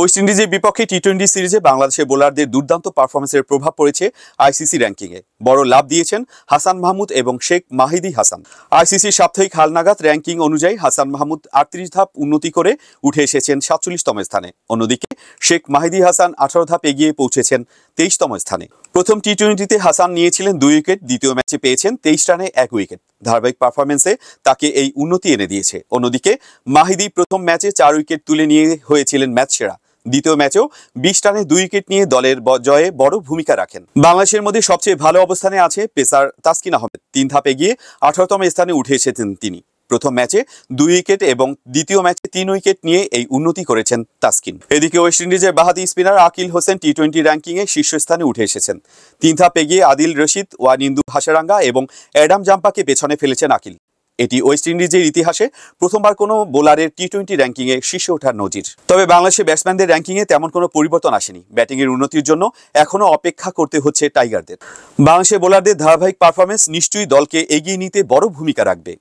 West ইন্ডিজের বিপক্ষে টি-20 সিরিজে বাংলাদেশের বোলারদের দুর্দান্ত পারফরম্যান্সের প্রভাব পড়েছে আইসিসি র্যাঙ্কিংয়ে। বড় লাভ দিয়েছেন হাসান মাহমুদ এবং শেখ মাহিদি হাসান। আইসিসির সাপ্তাহিক হালনাগাদ র্যাঙ্কিং অনুযায়ী হাসান মাহমুদ 38 ধাপ উন্নতি করে উঠে এসেছেন 47তম স্থানে। অন্যদিকে শেখ মাহিদি হাসান 18 ধাপ এগিয়ে পৌঁছেছেন 23তম স্থানে। প্রথম টি-20তে হাসান নিয়েছিলেন 2 উইকেট, দ্বিতীয় ম্যাচে পেয়েছেন 23 রানে 1 উইকেট। ধারাবাহিক পারফরম্যান্সে তাকে এই উন্নতি এনে দিয়েছে। অন্যদিকে মাহিদি প্রথম ম্যাচে 4 উইকেট তুলে নিয়ে হয়েছিলেন ম্যাচ সেরা। দ্বিতীয় ম্যাচেও 20 রানে 2 উইকেট নিয়ে দলের জয়ে বড় ভূমিকা রাখেন। বাংলাদেশের মধ্যে সবচেয়ে ভালো অবস্থানে আছে পেসার তাসকিন আহমেদ। 3 ধাপ এগিয়ে 18তম স্থানে উঠে এসেছেন তিনি। প্রথম ম্যাচে 2 উইকেট এবং দ্বিতীয় ম্যাচে 3 উইকেট নিয়ে এই উন্নতি করেছেন তাসকিন। এদিকে ওয়েস্ট ইন্ডিজের বাহাতি স্পিনার আকিল হোসেন টি-20 র্যাঙ্কিংয়ে শীর্ষস্থানে উঠে এসেছেন। 3 ধাপ এগিয়ে আদিল রশিদ, ওয়ানিন্দু হাসারাঙ্গা এবং অ্যাডাম জাম্পাকে পেছনে ফেলেছেন আকিল। এটি ওয়েস্ট ইন্ডিজের ইতিহাসে প্রথমবার কোনো বোলারের টি-20 র্যাঙ্কিংয়ে শীর্ষে ওঠার নজির। তবে বাংলাদেশের ব্যাটসম্যানদের র্যাঙ্কিংয়ে তেমন কোনো পরিবর্তন আসেনি। ব্যাটিংয়ের উন্নতির জন্য এখনও অপেক্ষা করতে হচ্ছে টাইগারদের। বাংলাদেশের বোলারদের ধারাবাহিক পারফরম্যান্স নিশ্চয়ই দলকে এগিয়ে নিতে বড় ভূমিকা রাখবে।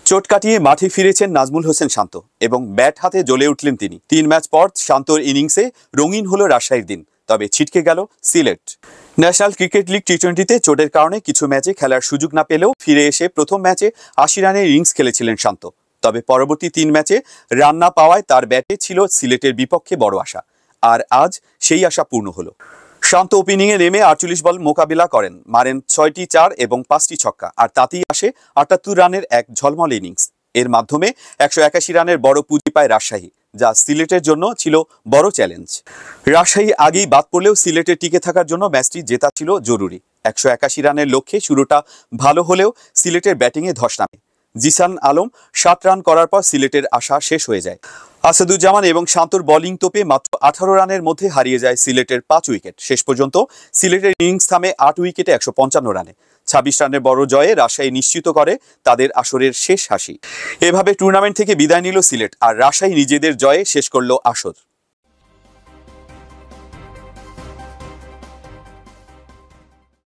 চোট কাটিয়ে মাঠে ফিরেছেন নাজমুল হোসেন শান্ত এবং ব্যাট হাতে জ্বলে উঠলেন তিনি। 3 ম্যাচ পর শান্তর ইনিংসে রঙিন হলো রাজশাহীর দিন, তবে ছিটকে গেল সিলেট। ন্যাশনাল ক্রিকেট লিগ টি-20তে চোটের কারণে কিছু ম্যাচে খেলার সুযোগ না পেলেও ফিরে এসে প্রথম ম্যাচে 80 রানের ইনিংস খেলেছিলেন শান্ত। তবে পরবর্তী 3 ম্যাচে রান না পাওয়ায় তার ব্যাটে ছিল সিলেটের বিপক্ষে বড় আশা। আর আজ সেই আশা পূর্ণ হলো। শান্ত ওপেনিংয়ে নেমে 48 বল মোকাবিলা করেন, মারেন 6টি 4 এবং 5টি ছক্কা, আর তাতেই আসে 78 রানের এক ঝলমলে ইনিংস। এর মাধ্যমে 181 রানের বড় পুঁজি পায় রাজশাহী, যা সিলেটের জন্য ছিল বড় চ্যালেঞ্জ। রাজশাহী আগেই বাদ পড়লেও সিলেটের টিকে থাকার জন্য ম্যাচটি জেতা ছিল জরুরি। 181 রানের লক্ষ্যে শুরুটা ভালো হলেও সিলেটের ব্যাটিংয়ে ধস নামে। জিসান আলম 7 রান করার পর সিলেটের আশা শেষ হয়ে যায়। আসাদুজ্জামান এবং শান্তর বোলিং তোপে মাত্র 18 রানের মধ্যে হারিয়ে যায় সিলেটের 5 উইকেট। শেষ পর্যন্ত সিলেটের ইনিংস থামে 8 উইকেটে 155 রানে। 26 রানের বড় জয়ে রাজশাহী নিশ্চিত করে তাদের আসরের শেষ হাসি। এভাবে টুর্নামেন্ট থেকে বিদায় নিল সিলেট, আর রাজশাহী নিজেদের জয়ে শেষ করল আসর।